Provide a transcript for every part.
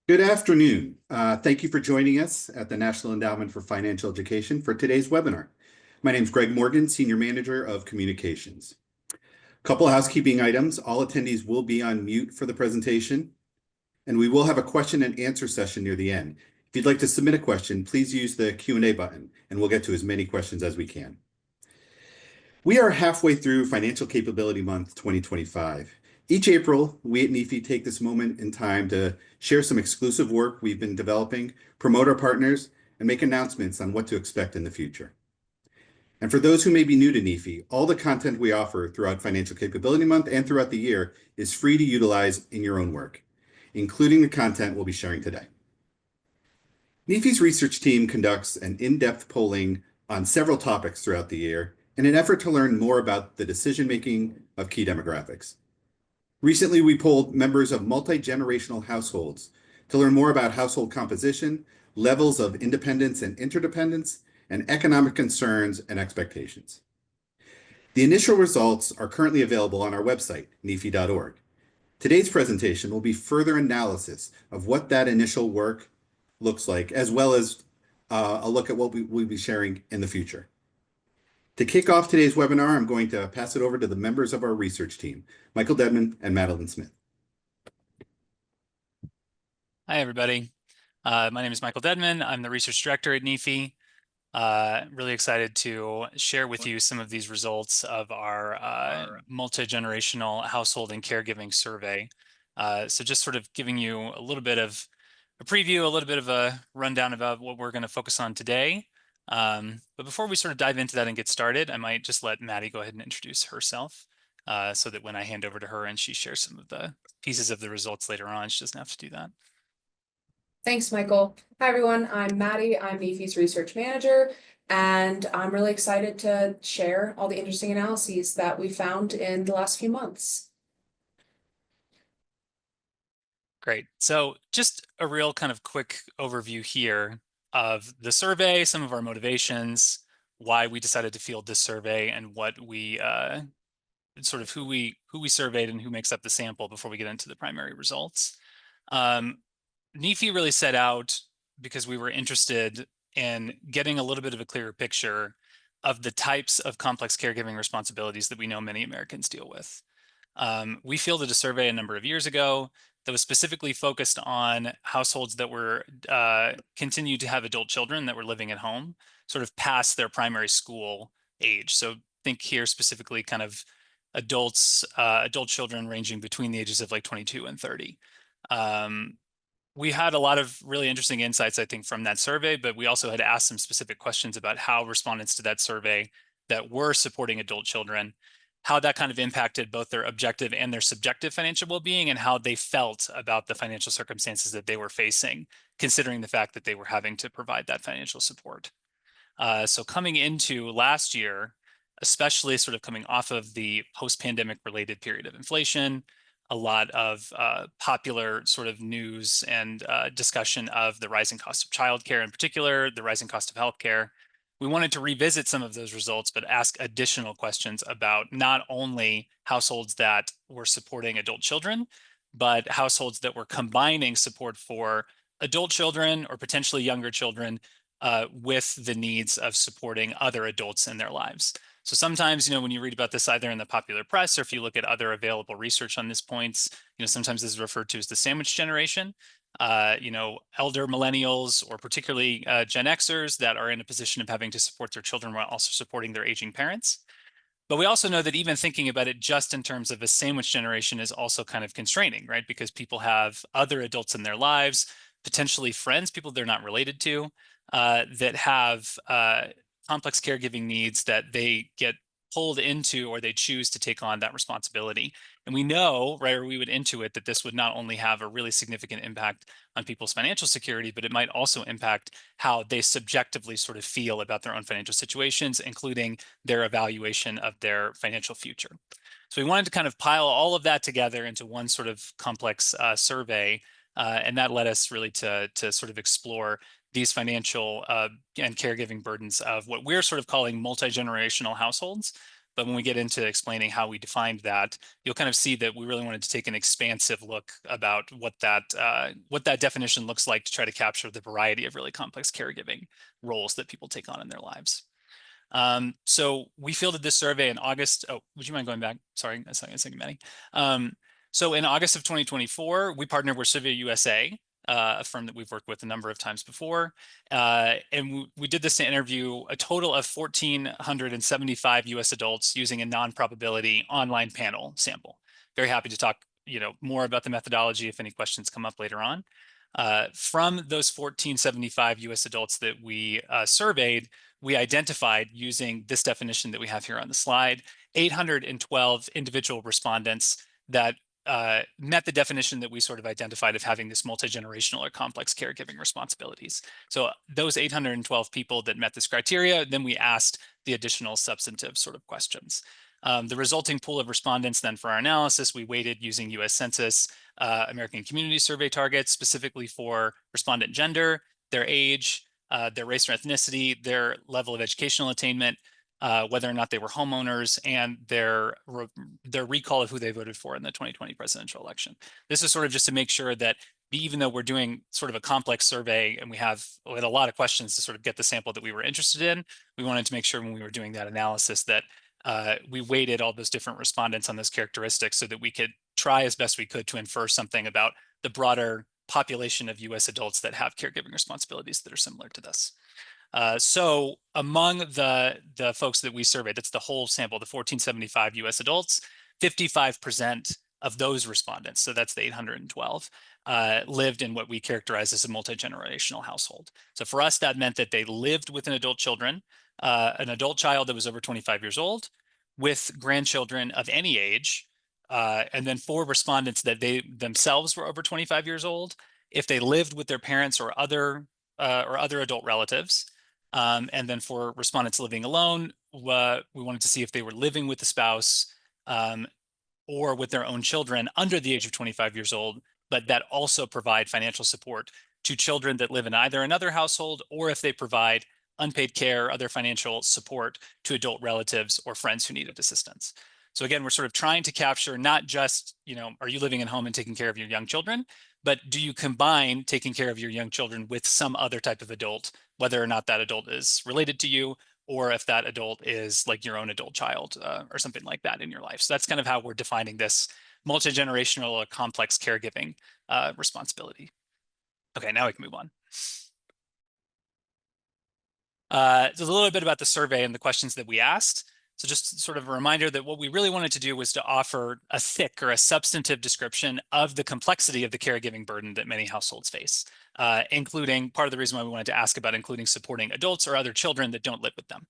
Good afternoon. Thank you for joining us at the National Endowment for Financial Education for today's webinar. My name is Greg Morgan, Senior Manager of Communications. Couple housekeeping items. All attendees will be on mute for the presentation, and we will have a question and answer session near the end. If you'd like to submit a question, please use the Q&A button, and we'll get to as many questions as we can. We are halfway through Financial Capability Month 2025. Each April, we at NEFE take this moment in time to share some exclusive work we've been developing, promote our partners, and make announcements on what to expect in the future. And for those who may be new to NEFE, all the content we offer throughout Financial Capability Month and throughout the year is free to utilize in your own work, including the content we'll be sharing today. NEFE's research team conducts an in-depth polling on several topics throughout the year in an effort to learn more about the decision-making of key demographics. Recently, we polled members of multi-generational households to learn more about household composition, levels of independence and interdependence, and economic concerns and expectations. The initial results are currently available on our website, nefe.org. Today's presentation will be further analysis of what that initial work looks like, as well as a look at what we'll be sharing in the future. To kick off today's webinar, I'm going to pass it over to the members of our research team, Michael Dedmon and Madelyn Smith. Hi, everybody. My name is Michael Dedmon. I'm the research director at NEFE. Really excited to share with you some of these results of our multi-generational household and caregiving survey. So just sort of giving you a little bit of a preview, a little bit of a rundown about what we're going to focus on today. But before we sort of dive into that and get started, I might just let Maddie go ahead and introduce herself so that when I hand over to her and she shares some of the pieces of the results later on, she doesn't have to do that. Thanks, Michael. Hi, everyone. I'm Maddie. I'm NEFE's research manager, and I'm really excited to share all the interesting analyses that we found in the last few months. Great. So just a real kind of quick overview here of the survey, some of our motivations, why we decided to field this survey, and what we sort of who we surveyed and who makes up the sample before we get into the primary results. NEFE really set out because we were interested in getting a little bit of a clearer picture of the types of complex caregiving responsibilities that we know many Americans deal with. We fielded a survey a number of years ago that was specifically focused on households that were continued to have adult children that were living at home, sort of past their primary school age. So think here specifically kind of adult children ranging between the ages of like 22 and 30. We had a lot of really interesting insights, I think, from that survey, but we also had asked some specific questions about how respondents to that survey that were supporting adult children, how that kind of impacted both their objective and their subjective financial well-being, and how they felt about the financial circumstances that they were facing, considering the fact that they were having to provide that financial support. So coming into last year, especially sort of coming off of the post-pandemic related period of inflation, a lot of popular sort of news and discussion of the rising cost of childcare in particular, the rising cost of healthcare. We wanted to revisit some of those results, but ask additional questions about not only households that were supporting adult children, but households that were combining support for adult children or potentially younger children with the needs of supporting other adults in their lives. So sometimes, when you read about this either in the popular press or if you look at other available research on these points, sometimes this is referred to as the sandwich generation. Elder millennials or particularly Gen Xers that are in a position of having to support their children while also supporting their aging parents. But we also know that even thinking about it just in terms of a sandwich generation is also kind of constraining, right? Because people have other adults in their lives, potentially friends, people they're not related to, that have complex caregiving needs that they get pulled into or they choose to take on that responsibility. And we know, right, or we would intuit that this would not only have a really significant impact on people's financial security, but it might also impact how they subjectively sort of feel about their own financial situations, including their evaluation of their financial future. So we wanted to kind of pile all of that together into one sort of complex survey, and that led us really to sort of explore these financial and caregiving burdens of what we're sort of calling multi-generational households, But when we get into explaining how we defined that, you'll kind of see that we really wanted to take an expansive look about what that definition looks like to try to capture the variety of really complex caregiving roles that people take on in their lives. So we fielded this survey in August. Oh, would you mind going back? Sorry, a second, Maddie. So in August of 2024, we partnered with Survey USA, a firm that we've worked with a number of times before. And we did this to interview a total of 1,475 US adults using a non-probability online panel sample. Very happy to talk, more about the methodology if any questions come up later on. From those 1,475 US adults that we surveyed, we identified, using this definition that we have here on the slide, 812 individual respondents that met the definition that we sort of identified of having this multi-generational or complex caregiving responsibilities. So those 812 people that met this criteria, then we asked the additional substantive sort of questions. The resulting pool of respondents then for our analysis, we weighted using US Census American Community Survey targets, specifically for respondent gender, their age, their race or ethnicity, their level of educational attainment, whether or not they were homeowners, and their recall of who they voted for in the 2020 presidential election. This is sort of just to make sure that even though we're doing sort of a complex survey and we had a lot of questions to sort of get the sample that we were interested in, we wanted to make sure when we were doing that analysis that we weighted all those different respondents on those characteristics so that we could try as best we could to infer something about the broader population of US adults that have caregiving responsibilities that are similar to this. So among the folks that we surveyed, that's the whole sample, the 1,475 US adults, 55% of those respondents, so that's the 812, lived in what we characterize as a multi-generational household. So for us, that meant that they lived with an adult child that was over 25 years old, with grandchildren of any age, and then for respondents that they themselves were over 25 years old, if they lived with their parents or other adult relatives. And then for respondents living alone, we wanted to see if they were living with a spouse or with their own children under the age of 25 years old, but that also provide financial support to children that live in either another household, or if they provide unpaid care, other financial support to adult relatives or friends who needed assistance. So again, we're sort of trying to capture not just, are you living at home and taking care of your young children, but do you combine taking care of your young children with some other type of adult, whether or not that adult is related to you, or if that adult is like your own adult child or something like that in your life. So that's kind of how we're defining this multi-generational or complex caregiving responsibility. Okay, now we can move on. There's a little bit about the survey and the questions that we asked. So just sort of a reminder that what we really wanted to do was to offer a thick or a substantive description of the complexity of the caregiving burden that many households face, including part of the reason why we wanted to ask about including supporting adults or other children that don't live with them.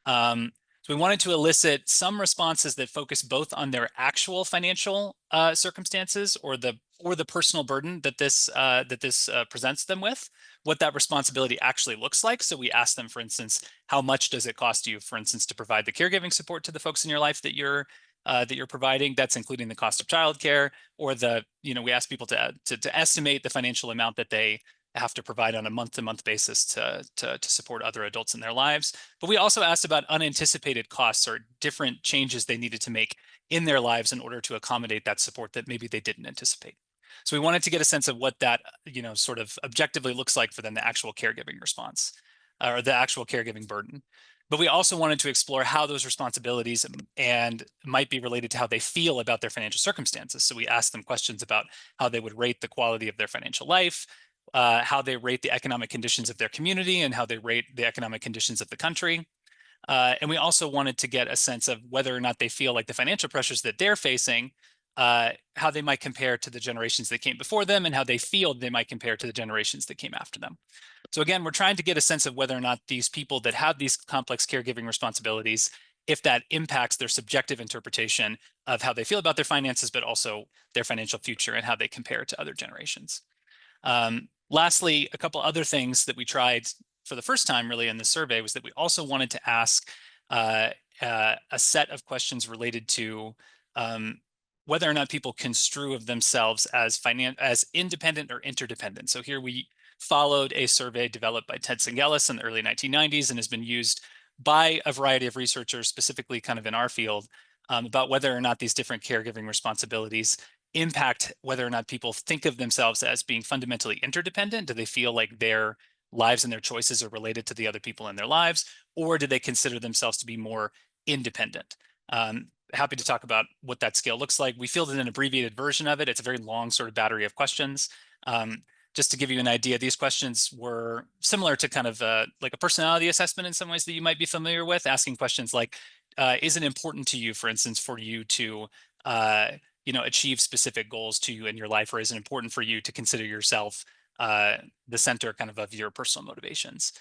So we wanted to elicit some responses that focus both on their actual financial circumstances or the personal burden that this presents them with, what that responsibility actually looks like. So we asked them, for instance, how much does it cost you, for instance, to provide the caregiving support to the folks in your life that you're providing? That's including the cost of childcare, or we ask people to estimate the financial amount that they have to provide on a month-to-month basis to support other adults in their lives. But we also asked about unanticipated costs or different changes they needed to make in their lives in order to accommodate that support that maybe they didn't anticipate. So we wanted to get a sense of what that, sort of objectively looks like for them, the actual caregiving response or the actual caregiving burden. But we also wanted to explore how those responsibilities and might be related to how they feel about their financial circumstances. So we asked them questions about how they would rate the quality of their financial life, how they rate the economic conditions of their community, and how they rate the economic conditions of the country. And we also wanted to get a sense of whether or not they feel like the financial pressures that they're facing, how they might compare to the generations that came before them, and how they feel they might compare to the generations that came after them. So again, we're trying to get a sense of whether or not these people that have these complex caregiving responsibilities, if that impacts their subjective interpretation of how they feel about their finances, but also their financial future and how they compare to other generations. Lastly, a couple other things that we tried for the first time really in the survey was that we also wanted to ask a set of questions related to whether or not people construe of themselves as independent or interdependent. So here we followed a survey developed by Ted Singelis in the early 1990s and has been used by a variety of researchers, specifically kind of in our field, about whether or not these different caregiving responsibilities impact whether or not people think of themselves as being fundamentally interdependent. Do they feel like their lives and their choices are related to the other people in their lives, or do they consider themselves to be more independent? Happy to talk about what that scale looks like. We fielded an abbreviated version of it. It's a very long sort of battery of questions. Just to give you an idea, these questions were similar to kind of like a personality assessment in some ways that you might be familiar with, asking questions like, is it important to you, for instance, for you to achieve specific goals to you in your life, or is it important for you to consider yourself the center kind of your personal motivations?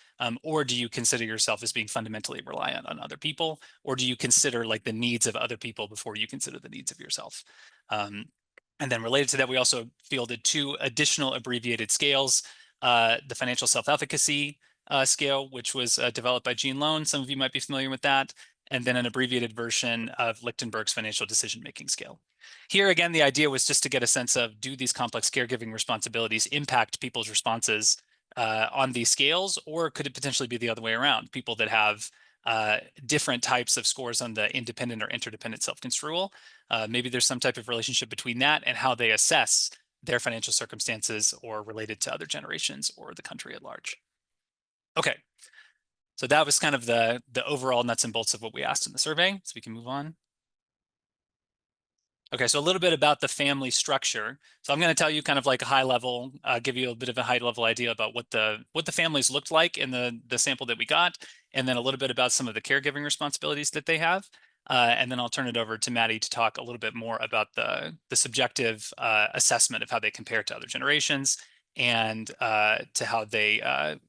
Or do you consider yourself as being fundamentally reliant on other people? Or do you consider like the needs of other people before you consider the needs of yourself? And then related to that, we also fielded 2 additional abbreviated scales, the financial self-efficacy scale, which was developed by Gene Loan. Some of you might be familiar with that. And then an abbreviated version of Lichtenberg's financial decision-making scale. Here, again, the idea was just to get a sense of, do these complex caregiving responsibilities impact people's responses on these scales, or could it potentially be the other way around? People that have different types of scores on the independent or interdependent self-construal. Maybe there's some type of relationship between that and how they assess their financial circumstances or related to other generations or the country at large. Okay, so that was kind of the overall nuts and bolts of what we asked in the survey. So we can move on. Okay, so a little bit about the family structure. So I'm going to tell you kind of like a high level, give you a bit of a high level idea about what the families looked like in the sample that we got, and then a little bit about some of the caregiving responsibilities that they have. And then I'll turn it over to Maddie to talk a little bit more about the subjective assessment of how they compare to other generations, and to how they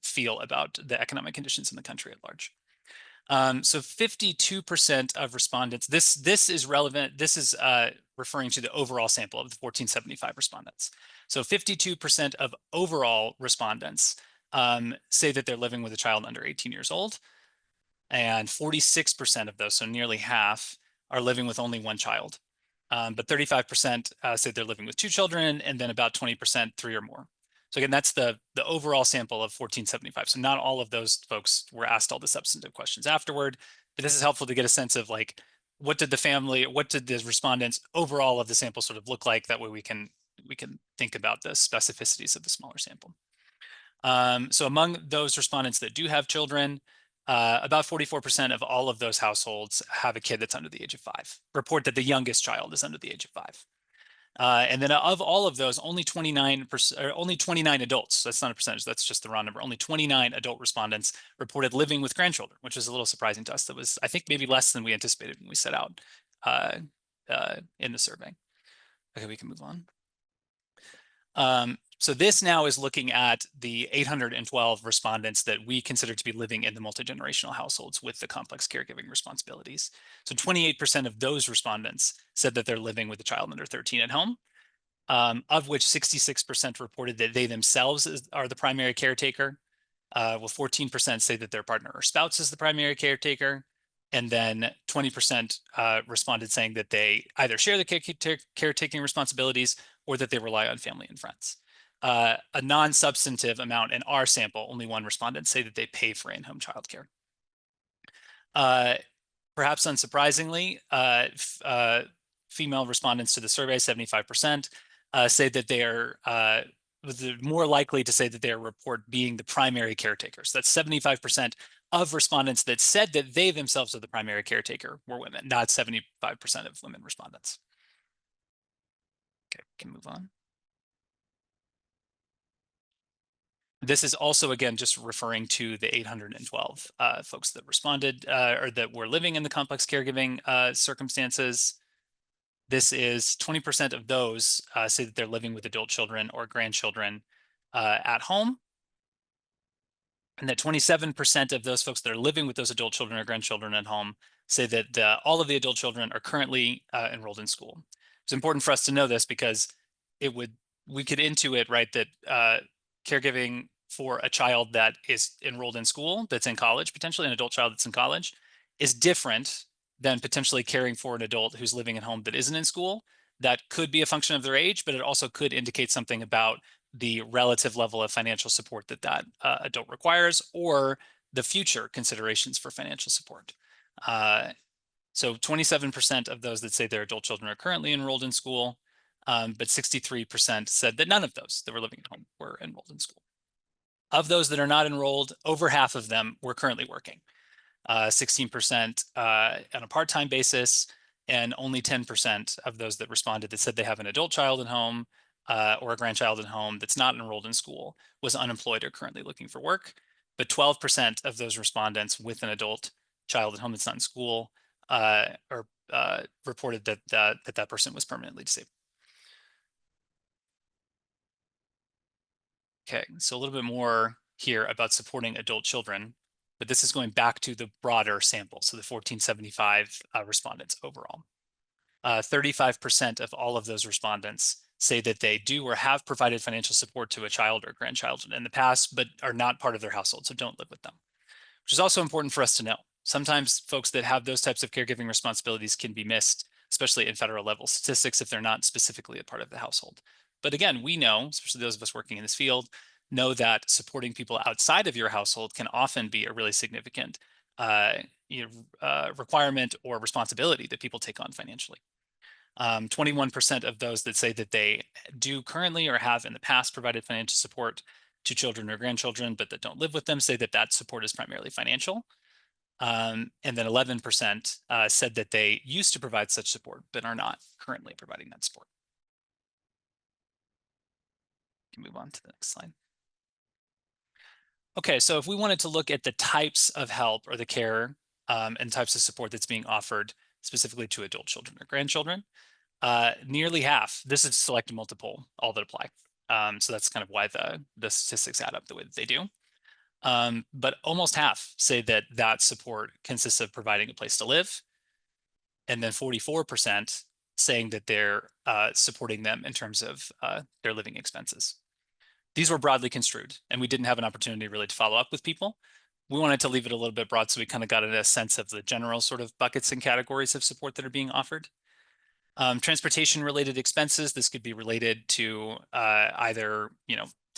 feel about the economic conditions in the country at large. So 52% of respondents, this is relevant, this is referring to the overall sample of the 1475 respondents. So 52% of overall respondents say that they're living with a child under 18 years old, and 46% of those, so nearly half, are living with only one child. But 35% say they're living with 2 children, and then about 20% 3 or more. So again, that's the overall sample of 1475. So not all of those folks were asked all the substantive questions afterward, but this is helpful to get a sense of like, what did the respondents overall of the sample sort of look like? That way we can think about the specificities of the smaller sample. So among those respondents that do have children, about 44% of all of those households have a kid that's under the age of 5, report that the youngest child is under the age of 5. And then of all of those, only 29%, or only 29 adults, so that's not a percentage, that's just the raw number, only 29 adult respondents reported living with grandchildren, which is a little surprising to us. That was, I think, maybe less than we anticipated when we set out in the survey. Okay, we can move on. So this now is looking at the 812 respondents that we consider to be living in the multi-generational households with the complex caregiving responsibilities. So 28% of those respondents said that they're living with a child under 13 at home, of which 66% reported that they themselves are the primary caretaker. Well, 14% say that their partner or spouse is the primary caretaker. And then 20% responded saying that they either share the caretaking responsibilities or that they rely on family and friends. A non-substantive amount in our sample, only 1 respondent say that they pay for in-home childcare. Perhaps unsurprisingly, female respondents to the survey, 75%, say that they are more likely to say that they report being the primary caretakers. That's 75% of respondents that said that they themselves are the primary caretaker were women, not 75% of women respondents. Okay, we can move on. This is also, again, just referring to the 812 folks that responded or that were living in the complex caregiving circumstances. This is 20% of those say that they're living with adult children or grandchildren at home. And that 27% of those folks that are living with those adult children or grandchildren at home say that all of the adult children are currently enrolled in school. It's important for us to know this because we could intuit, right, that caregiving for a child that is enrolled in school, that's in college, potentially an adult child that's in college, is different than potentially caring for an adult who's living at home that isn't in school. That could be a function of their age, but it also could indicate something about the relative level of financial support that adult requires, or the future considerations for financial support. So 27% of those that say their adult children are currently enrolled in school, but 63% said that none of those that were living at home were enrolled in school. Of those that are not enrolled, over half of them were currently working, 16% on a part-time basis, and only 10% of those that responded that said they have an adult child at home or a grandchild at home that's not enrolled in school was unemployed or currently looking for work. But 12% of those respondents with an adult child at home that's not in school reported that that person was permanently disabled. Okay, so a little bit more here about supporting adult children, but this is going back to the broader sample, so the 1475 respondents overall. 35% of all of those respondents say that they do or have provided financial support to a child or grandchild in the past, but are not part of their household, so don't live with them, which is also important for us to know. Sometimes folks that have those types of caregiving responsibilities can be missed, especially in federal level statistics if they're not specifically a part of the household. But again, we know, especially those of us working in this field, know that supporting people outside of your household can often be a really significant requirement or responsibility that people take on financially. 21% of those that say that they do currently or have in the past provided financial support to children or grandchildren, but that don't live with them, say that that support is primarily financial. And then 11% said that they used to provide such support, but are not currently providing that support. Can move on to the next slide. Okay, so if we wanted to look at the types of help or the care and types of support that's being offered specifically to adult children or grandchildren, nearly half, this is select and multiple, all that apply. So that's kind of why the statistics add up the way that they do. But almost half say that that support consists of providing a place to live. And then 44% saying that they're supporting them in terms of their living expenses. These were broadly construed, and we didn't have an opportunity really to follow up with people. We wanted to leave it a little bit broad so we kind of got a sense of the general sort of buckets and categories of support that are being offered. Transportation related expenses, this could be related to either,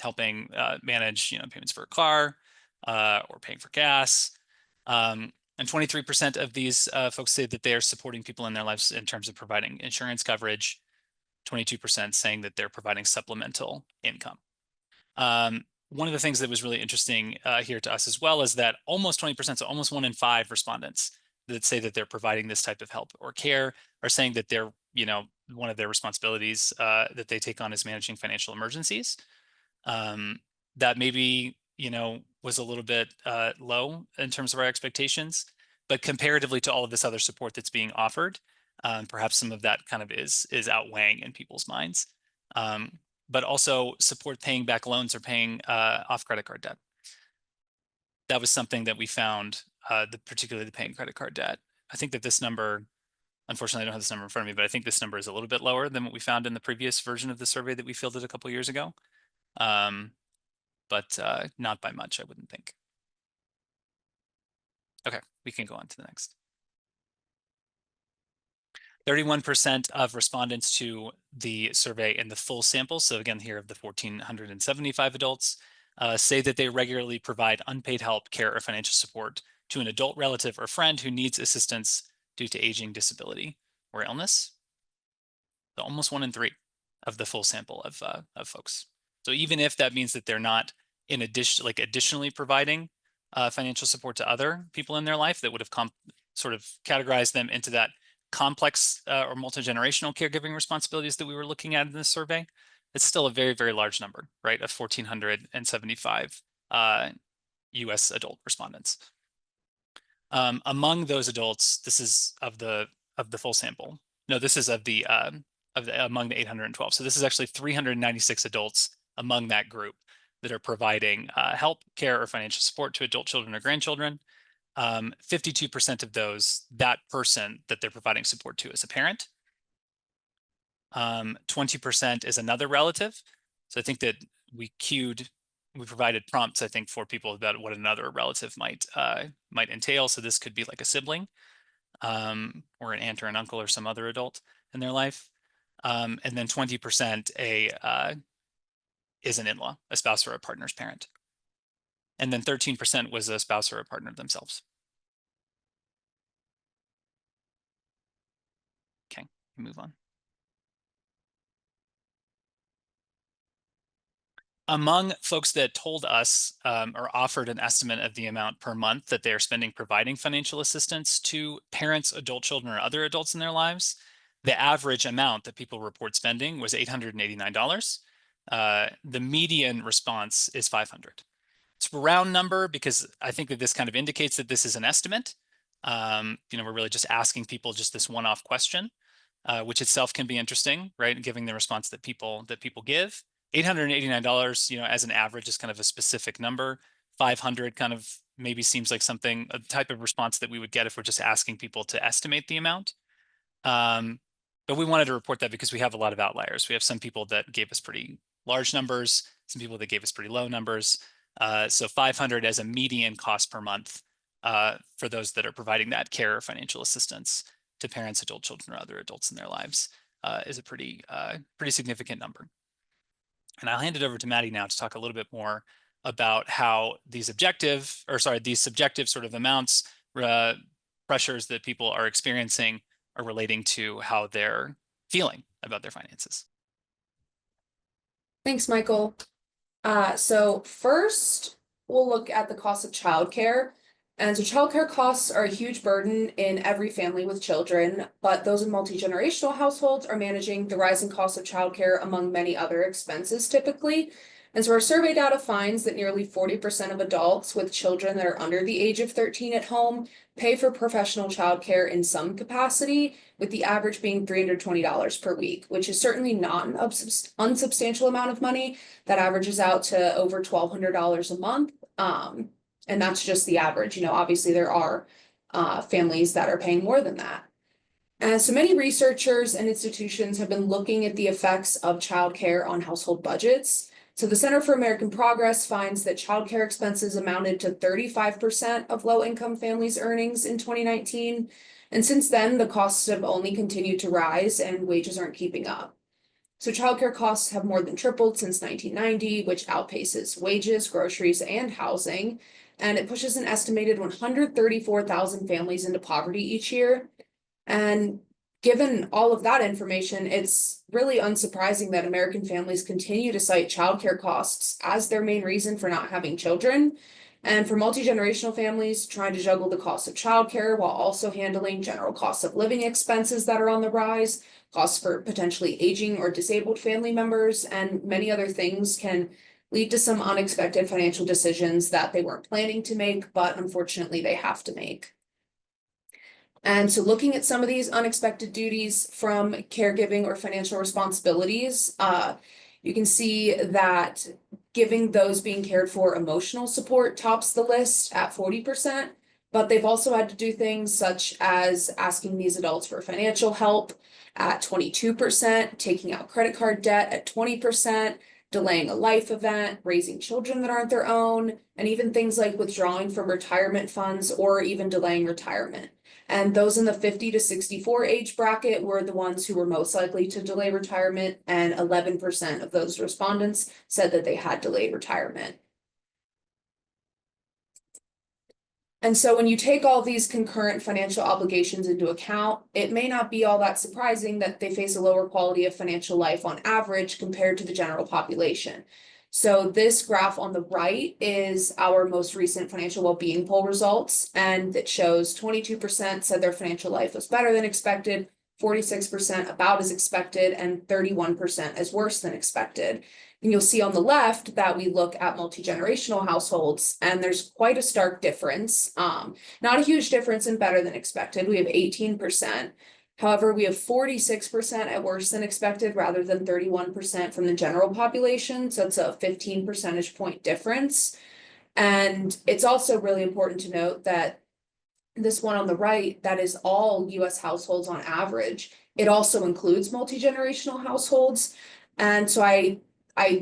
helping manage, payments for a car or paying for gas. And 23% of these folks say that they are supporting people in their lives in terms of providing insurance coverage, 22% saying that they're providing supplemental income. One of the things that was really interesting here to us as well is that almost 20%, so almost 1 in 5 respondents that say that they're providing this type of help or care are saying that they're, one of their responsibilities that they take on is managing financial emergencies. That maybe, was a little bit low in terms of our expectations, but comparatively to all of this other support that's being offered, perhaps some of that kind of is outweighing in people's minds. But also support paying back loans or paying off credit card debt. That was something that we found, particularly the paying credit card debt. I think that this number, unfortunately, I don't have this number in front of me, but I think this number is a little bit lower than what we found in the previous version of the survey that we fielded a couple years ago. But not by much, I wouldn't think. Okay, we can go on to the next. 31% of respondents to the survey in the full sample, so again here of the 1,475 adults, say that they regularly provide unpaid help, care, or financial support to an adult relative or friend who needs assistance due to aging, disability, or illness. So almost 1 in 3 of the full sample of folks. So even if that means that they're not in addition, additionally providing financial support to other people in their life that would have sort of categorized them into that complex or multi-generational caregiving responsibilities that we were looking at in this survey, it's still a very, very large number, right, of 1,475 US adult respondents. Among those adults, this is of the full sample. No, this is of the among the 812. So this is actually 396 adults among that group that are providing help, care, or financial support to adult children or grandchildren. 52% of those, that person that they're providing support to is a parent. 20% is another relative. So I think that we provided prompts, I think, for people about what another relative might entail. So this could be like a sibling, or an aunt or an uncle or some other adult in their life. And then 20% is an in-law, a spouse or a partner's parent. and then 13% was a spouse or a partner themselves. Okay, move on. Among folks that told us or offered an estimate of the amount per month that they are spending providing financial assistance to parents, adult children, or other adults in their lives, the average amount that people report spending was $889. The median response is $500. It's a round number because I think that this kind of indicates that this is an estimate. We're really just asking people just this one-off question, which itself can be interesting, right? Giving the response that people give. $889, as an average is kind of a specific number. 500 kind of maybe seems like something, a type of response that we would get if we're just asking people to estimate the amount. But we wanted to report that because we have a lot of outliers. We have some people that gave us pretty large numbers, some people that gave us pretty low numbers. So 500 as a median cost per month for those that are providing that care or financial assistance to parents, adult children, or other adults in their lives is a pretty significant number. And I'll hand it over to Maddie now to talk a little bit more about how these subjective sort of amounts, pressures that people are experiencing are relating to how they're feeling about their finances. Thanks, Michael. So first, we'll look at the cost of childcare. And so childcare costs are a huge burden in every family with children, but those in multi-generational households are managing the rising cost of childcare among many other expenses typically. And so our survey data finds that nearly 40% of adults with children that are under the age of 13 at home pay for professional childcare in some capacity, with the average being $320 per week, which is certainly not an unsubstantial amount of money. That averages out to over $1,200 a month. And that's just the average. Obviously there are families that are paying more than that. And so many researchers and institutions have been looking at the effects of childcare on household budgets. So the Center for American Progress finds that childcare expenses amounted to 35% of low-income families' earnings in 2019. And since then, the costs have only continued to rise and wages aren't keeping up. So childcare costs have more than tripled since 1990, which outpaces wages, groceries, and housing. And it pushes an estimated 134,000 families into poverty each year. And given all of that information, it's really unsurprising that American families continue to cite childcare costs as their main reason for not having children. And for multi-generational families, trying to juggle the cost of childcare while also handling general costs of living expenses that are on the rise, costs for potentially aging or disabled family members, and many other things can lead to some unexpected financial decisions that they weren't planning to make, but unfortunately they have to make. And so looking at some of these unexpected duties from caregiving or financial responsibilities, you can see that giving those being cared for emotional support tops the list at 40%, but they've also had to do things such as asking these adults for financial help at 22%, taking out credit card debt at 20%, delaying a life event, raising children that aren't their own, and even things like withdrawing from retirement funds or even delaying retirement. And those in the 50 to 64 age bracket were the ones who were most likely to delay retirement, and 11% of those respondents said that they had delayed retirement. And so when you take all these concurrent financial obligations into account, it may not be all that surprising that they face a lower quality of financial life on average compared to the general population. So this graph on the right is our most recent financial well-being poll results, and it shows 22% said their financial life was better than expected, 46% about as expected, and 31% as worse than expected. And you'll see on the left that we look at multi-generational households, and there's quite a stark difference. Not a huge difference in better than expected. We have 18%. However, we have 46% at worse than expected rather than 31% from the general population. So it's a 15 percentage point difference. And it's also really important to note that this one on the right, that is all US households on average. It also includes multi-generational households. And so I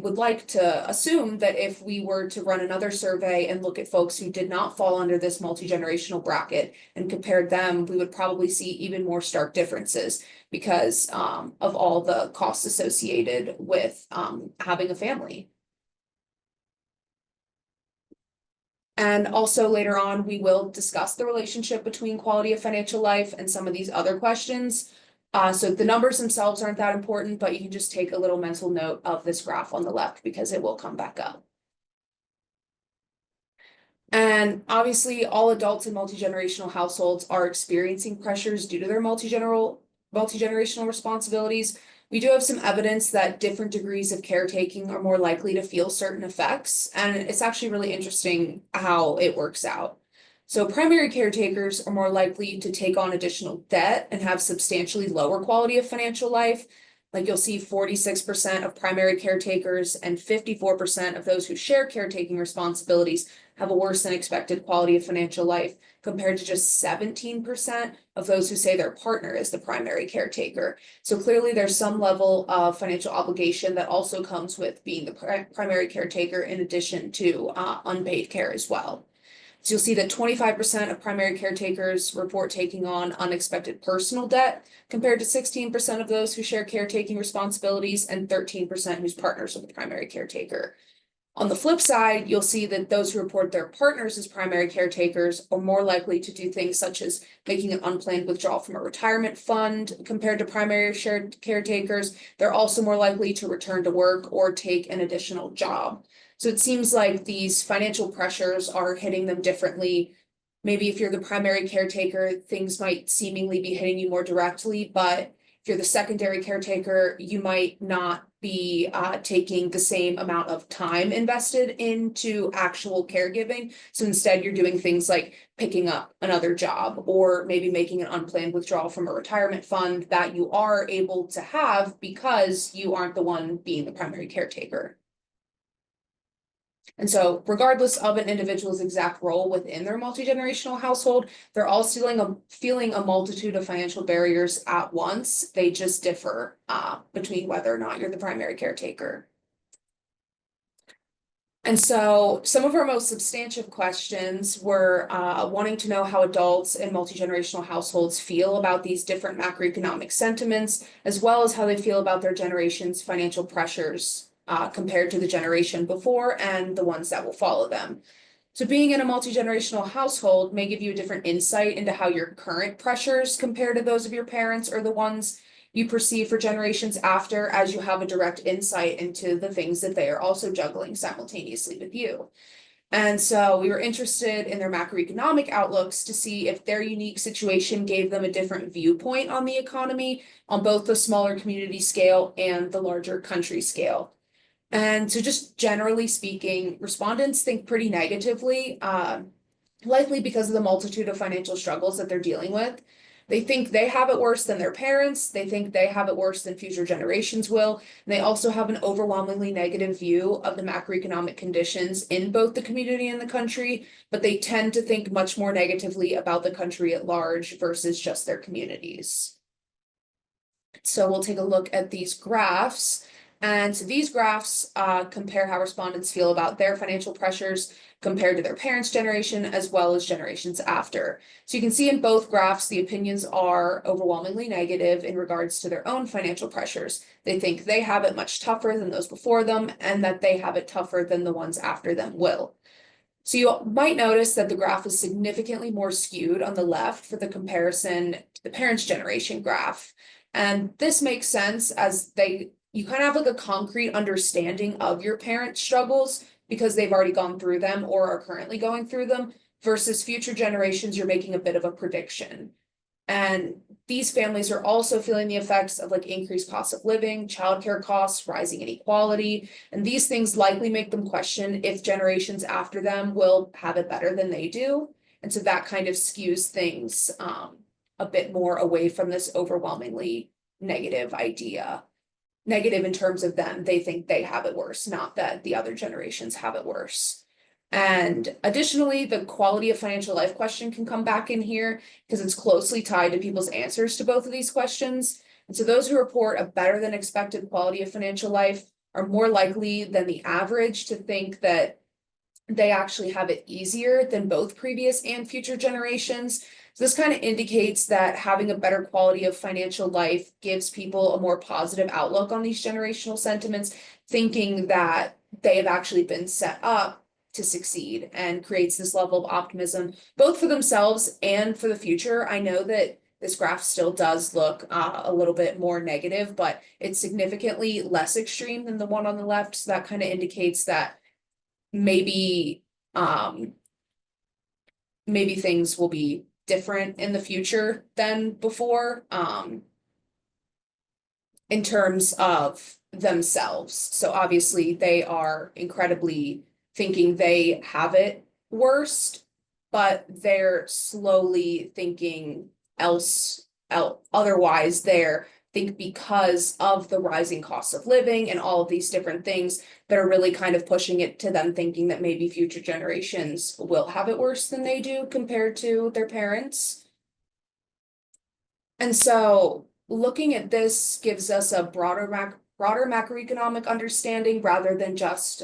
would like to assume that if we were to run another survey and look at folks who did not fall under this multi-generational bracket and compared them, we would probably see even more stark differences because of all the costs associated with having a family. And also later on, we will discuss the relationship between quality of financial life and some of these other questions. So the numbers themselves aren't that important, but you can just take a little mental note of this graph on the left because it will come back up. And obviously, all adults in multi-generational households are experiencing pressures due to their multi-generational responsibilities. We do have some evidence that different degrees of caretaking are more likely to feel certain effects, and it's actually really interesting how it works out. So primary caretakers are more likely to take on additional debt and have substantially lower quality of financial life. Like you'll see 46% of primary caretakers and 54% of those who share caretaking responsibilities have a worse than expected quality of financial life, compared to just 17% of those who say their partner is the primary caretaker. So clearly there's some level of financial obligation that also comes with being the primary caretaker, in addition to unpaid care as well. So you'll see that 25% of primary caretakers report taking on unexpected personal debt, compared to 16% of those who share caretaking responsibilities and 13% whose partners are the primary caretaker. On the flip side, you'll see that those who report their partners as primary caretakers are more likely to do things such as making an unplanned withdrawal from a retirement fund compared to primary shared caretakers. They're also more likely to return to work or take an additional job. So it seems like these financial pressures are hitting them differently. Maybe if you're the primary caretaker, things might seemingly be hitting you more directly, but if you're the secondary caretaker, you might not be taking the same amount of time invested into actual caregiving. So instead, you're doing things like picking up another job, or maybe making an unplanned withdrawal from a retirement fund that you are able to have because you aren't the one being the primary caretaker. And so regardless of an individual's exact role within their multi-generational household, they're all feeling a multitude of financial barriers at once. They just differ between whether or not you're the primary caretaker. And so some of our most substantive questions were wanting to know how adults in multi-generational households feel about these different macroeconomic sentiments, as well as how they feel about their generation's financial pressures compared to the generation before and the ones that will follow them. So being in a multi-generational household may give you a different insight into how your current pressures compare to those of your parents or the ones you perceive for generations after, as you have a direct insight into the things that they are also juggling simultaneously with you. And so we were interested in their macroeconomic outlooks to see if their unique situation gave them a different viewpoint on the economy on both the smaller community scale and the larger country scale. And so just generally speaking, respondents think pretty negatively, likely because of the multitude of financial struggles that they're dealing with. They think they have it worse than their parents. They think they have it worse than future generations will. And they also have an overwhelmingly negative view of the macroeconomic conditions in both the community and the country, but they tend to think much more negatively about the country at large versus just their communities. So we'll take a look at these graphs. And so these graphs compare how respondents feel about their financial pressures compared to their parents' generation, as well as generations after. So you can see in both graphs, the opinions are overwhelmingly negative in regards to their own financial pressures. They think they have it much tougher than those before them, and that they have it tougher than the ones after them will. So you might notice that the graph is significantly more skewed on the left for the comparison to the parents' generation graph. And this makes sense, as you kind of have like a concrete understanding of your parents' struggles because they've already gone through them or are currently going through them, versus future generations, you're making a bit of a prediction. And these families are also feeling the effects of like increased costs of living, childcare costs, rising inequality, and these things likely make them question if generations after them will have it better than they do. And so that kind of skews things a bit more away from this overwhelmingly negative idea. Negative in terms of them, they think they have it worse, not that the other generations have it worse. And additionally, the quality of financial life question can come back in here because it's closely tied to people's answers to both of these questions. And so those who report a better than expected quality of financial life are more likely than the average to think that they actually have it easier than both previous and future generations. So this kind of indicates that having a better quality of financial life gives people a more positive outlook on these generational sentiments, thinking that they have actually been set up to succeed and creates this level of optimism, both for themselves and for the future. I know that this graph still does look a little bit more negative, but it's significantly less extreme than the one on the left. So that kind of indicates that maybe maybe things will be different in the future than before, in terms of themselves. So obviously they are incredibly thinking they have it worst, but they're slowly thinking otherwise there. Think because of the rising cost of living and all of these different things that are really kind of pushing it to them thinking that maybe future generations will have it worse than they do compared to their parents. And so looking at this gives us a broader macroeconomic understanding rather than just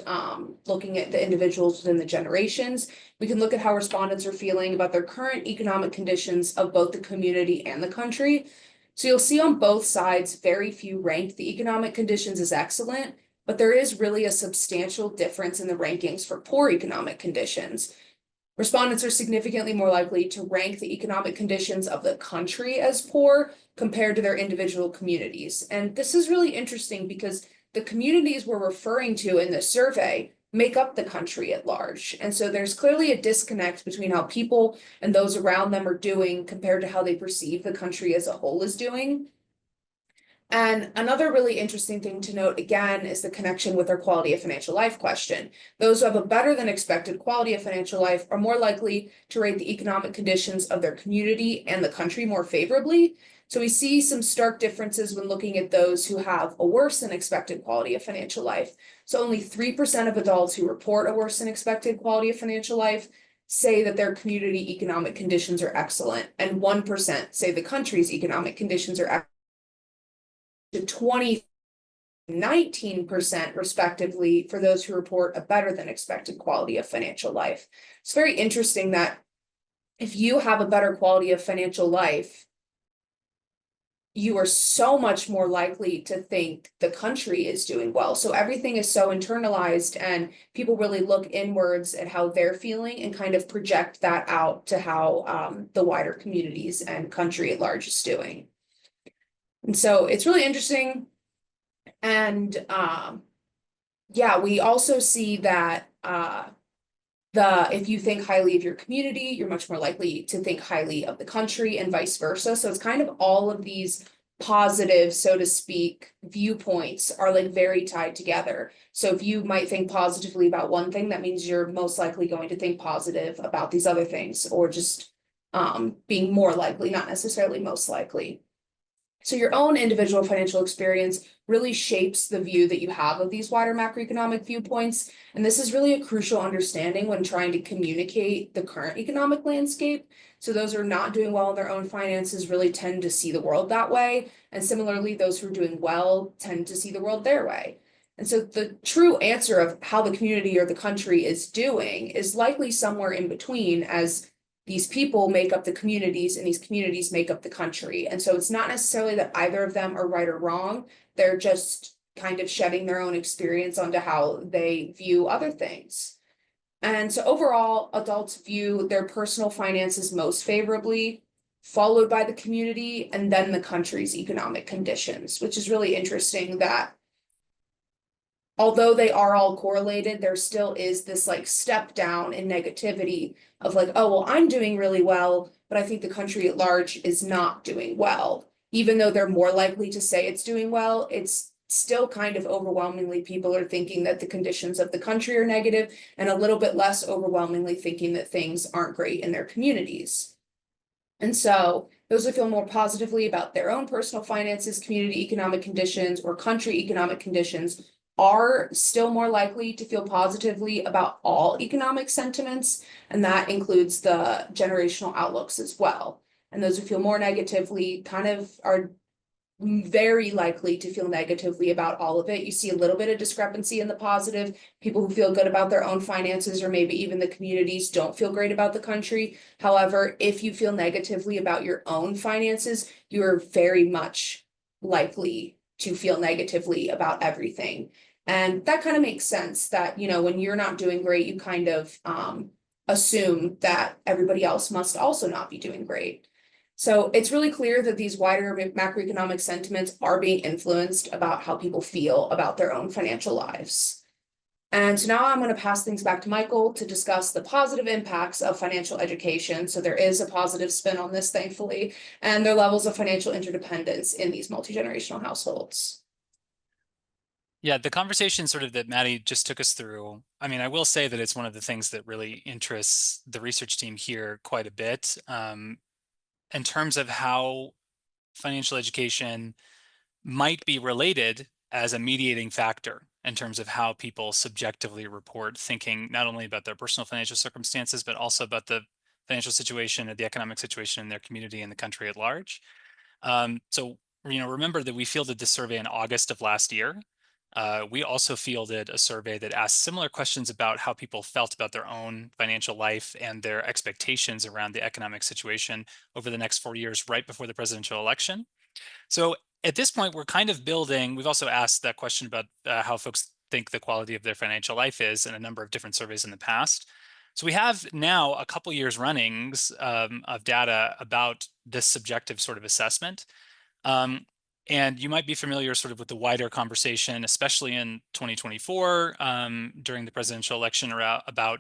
looking at the individuals within the generations. We can look at how respondents are feeling about their current economic conditions of both the community and the country. So you'll see on both sides, very few rank the economic conditions as excellent, but there is really a substantial difference in the rankings for poor economic conditions. Respondents are significantly more likely to rank the economic conditions of the country as poor compared to their individual communities. And this is really interesting because the communities we're referring to in this survey make up the country at large. And so there's clearly a disconnect between how people and those around them are doing compared to how they perceive the country as a whole is doing. And another really interesting thing to note again is the connection with our quality of financial life question. Those who have a better than expected quality of financial life are more likely to rate the economic conditions of their community and the country more favorably. So we see some stark differences when looking at those who have a worse than expected quality of financial life. So only 3% of adults who report a worse than expected quality of financial life say that their community economic conditions are excellent, and 1% say the country's economic conditions are excellent. To 19% respectively for those who report a better than expected quality of financial life. It's very interesting that if you have a better quality of financial life, you are so much more likely to think the country is doing well. So everything is so internalized and people really look inwards at how they're feeling and kind of project that out to how the wider communities and country at large is doing. And so it's really interesting. And yeah, we also see that if you think highly of your community, you're much more likely to think highly of the country and vice versa. So it's kind of all of these positive, so to speak, viewpoints are like very tied together. So if you might think positively about one thing, that means you're most likely going to think positive about these other things, or just being more likely, not necessarily most likely. So your own individual financial experience really shapes the view that you have of these wider macroeconomic viewpoints. And this is really a crucial understanding when trying to communicate the current economic landscape. So those who are not doing well in their own finances really tend to see the world that way. And similarly, those who are doing well tend to see the world their way. And so the true answer of how the community or the country is doing is likely somewhere in between, as these people make up the communities and these communities make up the country. And so it's not necessarily that either of them are right or wrong. They're just kind of shedding their own experience onto how they view other things. And so overall, adults view their personal finances most favorably, followed by the community, and then the country's economic conditions, which is really interesting that although they are all correlated, there still is this like step down in negativity of like, oh, well, I'm doing really well, but I think the country at large is not doing well. Even though they're more likely to say it's doing well, it's still kind of overwhelmingly people are thinking that the conditions of the country are negative, and a little bit less overwhelmingly thinking that things aren't great in their communities. And so those who feel more positively about their own personal finances, community economic conditions, or country economic conditions are still more likely to feel positively about all economic sentiments, and that includes the generational outlooks as well. And those who feel more negatively kind of are very likely to feel negatively about all of it. You see a little bit of discrepancy in the positive. People who feel good about their own finances, or maybe even the communities, don't feel great about the country. However, if you feel negatively about your own finances, you are very much likely to feel negatively about everything. And that kind of makes sense that, you know, when you're not doing great, you kind of assume that everybody else must also not be doing great. So it's really clear that these wider macroeconomic sentiments are being influenced about how people feel about their own financial lives. And so now I'm going to pass things back to Michael to discuss the positive impacts of financial education. So there is a positive spin on this, thankfully, and their levels of financial interdependence in these multi-generational households. Yeah, the conversation sort of that Maddie just took us through, I mean, I will say that it's one of the things that really interests the research team here quite a bit, in terms of how financial education might be related as a mediating factor in terms of how people subjectively report, thinking not only about their personal financial circumstances, but also about the financial situation or the economic situation in their community and the country at large. So, you know, remember that we fielded this survey in August of last year. We also fielded a survey that asked similar questions about how people felt about their own financial life and their expectations around the economic situation over the next 4 years, right before the presidential election. So at this point, we're kind of building, we've also asked that question about how folks think the quality of their financial life is in a number of different surveys in the past. So we have now a couple years runnings of data about this subjective sort of assessment. And you might be familiar sort of with the wider conversation, especially in 2024 during the presidential election about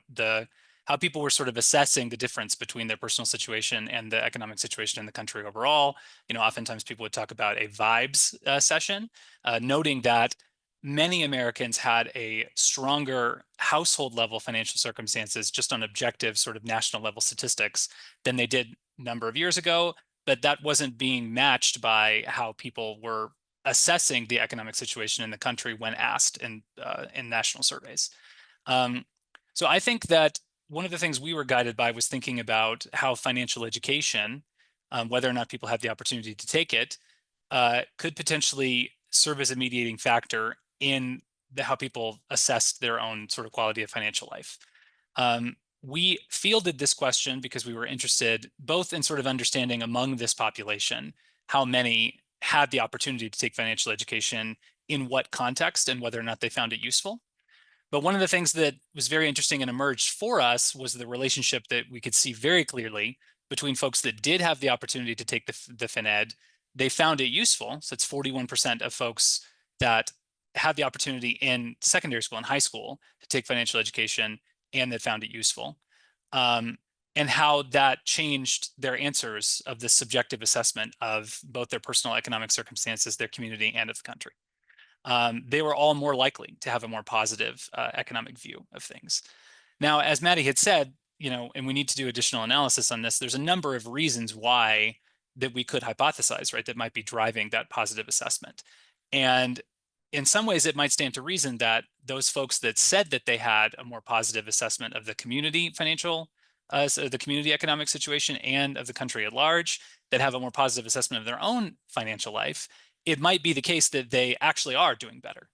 how people were sort of assessing the difference between their personal situation and the economic situation in the country overall. You know, oftentimes people would talk about a vibes session, noting that many Americans had a stronger household level financial circumstances just on objective sort of national level statistics than they did a number of years ago, but that wasn't being matched by how people were assessing the economic situation in the country when asked in national surveys. So I think that one of the things we were guided by was thinking about how financial education, whether or not people have the opportunity to take it, could potentially serve as a mediating factor in how people assess their own sort of quality of financial life. We fielded this question because we were interested both in sort of understanding among this population how many had the opportunity to take financial education, in what context, and whether or not they found it useful. But one of the things that was very interesting and emerged for us was the relationship that we could see very clearly between folks that did have the opportunity to take the FinEd. They found it useful. So it's 41% of folks that had the opportunity in secondary school and high school to take financial education and that found it useful. And how that changed their answers of the subjective assessment of both their personal economic circumstances, their community, and of the country. They were all more likely to have a more positive economic view of things. Now, as Maddie had said, you know, and we need to do additional analysis on this, there's a number of reasons why that we could hypothesize, right, that might be driving that positive assessment. And in some ways, it might stand to reason that those folks that said that they had a more positive assessment of the community financial, so the community economic situation and of the country at large, that have a more positive assessment of their own financial life, it might be the case that they actually are doing better.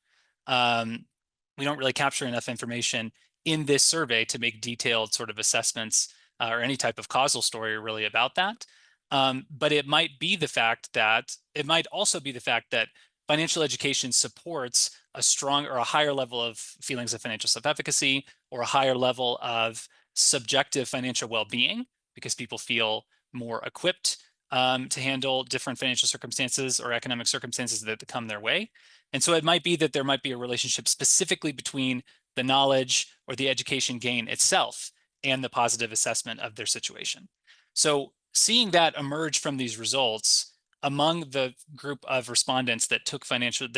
We don't really capture enough information in this survey to make detailed sort of assessments or any type of causal story really about that. But it might be the fact that, it might also be the fact that financial education supports a strong or a higher level of feelings of financial self-efficacy, or a higher level of subjective financial well-being, because people feel more equipped to handle different financial circumstances or economic circumstances that come their way. And so it might be that there might be a relationship specifically between the knowledge or the education gain itself and the positive assessment of their situation. So seeing that emerge from these results among the group of respondents that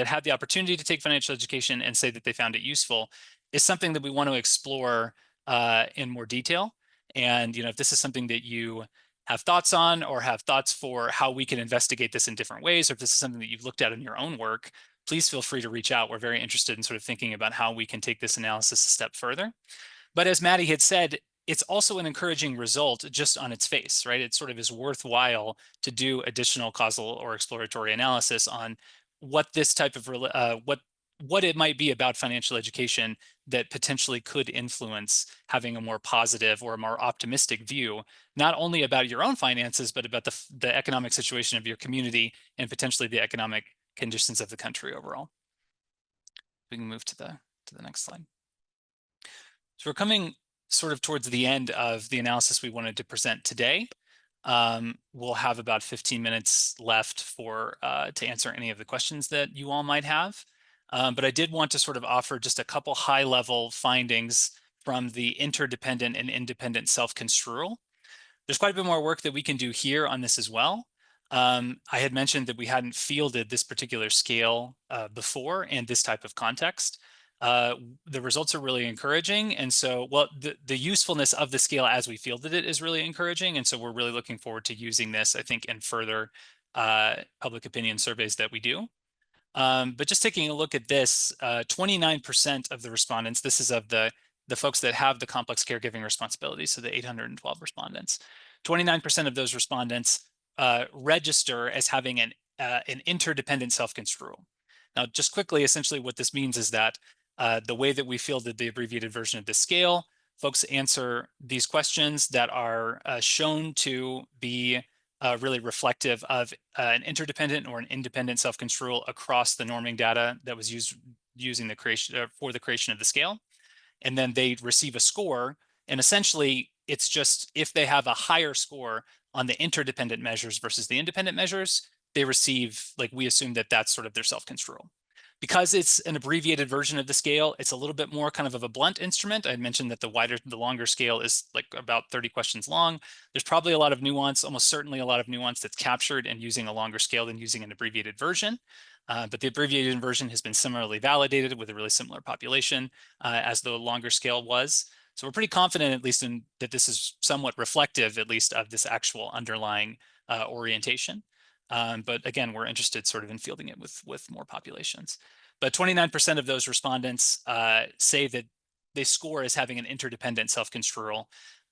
had the opportunity to take financial education and say that they found it useful is something that we want to explore in more detail. And, you know, if this is something that you have thoughts on, or have thoughts for how we can investigate this in different ways, or if this is something that you've looked at in your own work, please feel free to reach out. We're very interested in sort of thinking about how we can take this analysis a step further. But as Maddie had said, it's also an encouraging result just on its face, right? It sort of is worthwhile to do additional causal or exploratory analysis on what this type of what it might be about financial education that potentially could influence having a more positive or a more optimistic view, not only about your own finances, but about the economic situation of your community and potentially the economic conditions of the country overall. We can move to the next slide. So we're coming sort of towards the end of the analysis we wanted to present today. We'll have about 15 minutes left for to answer any of the questions that you all might have. But I did want to sort of offer just a couple high-level findings from the interdependent and independent self-construal. There's quite a bit more work that we can do here on this as well. I had mentioned that we hadn't fielded this particular scale before in this type of context. The results are really encouraging. And so, well, the usefulness of the scale as we fielded it is really encouraging. And so we're really looking forward to using this, I think, in further public opinion surveys that we do. But just taking a look at this, 29% of the respondents, this is of the folks that have the complex caregiving responsibility, so the 812 respondents, 29% of those respondents register as having an interdependent self-construal. Now, just quickly, essentially what this means is that the way that we fielded the abbreviated version of the scale, folks answer these questions that are shown to be really reflective of an interdependent or an independent self-construal across the norming data that was used using the creation for the creation of the scale. And then they receive a score. And essentially, it's just if they have a higher score on the interdependent measures versus the independent measures, they receive, like we assume that that's sort of their self-construal. Because it's an abbreviated version of the scale, it's a little bit more kind of a blunt instrument. I had mentioned that the longer scale is like about 30 questions long. There's probably a lot of nuance, almost certainly a lot of nuance that's captured in using a longer scale than using an abbreviated version. But the abbreviated version has been similarly validated with a really similar population as the longer scale was. So we're pretty confident, at least in that this is somewhat reflective, at least of this actual underlying orientation. But again, we're interested sort of in fielding it with more populations. But 29% of those respondents say that they score as having an interdependent self-construal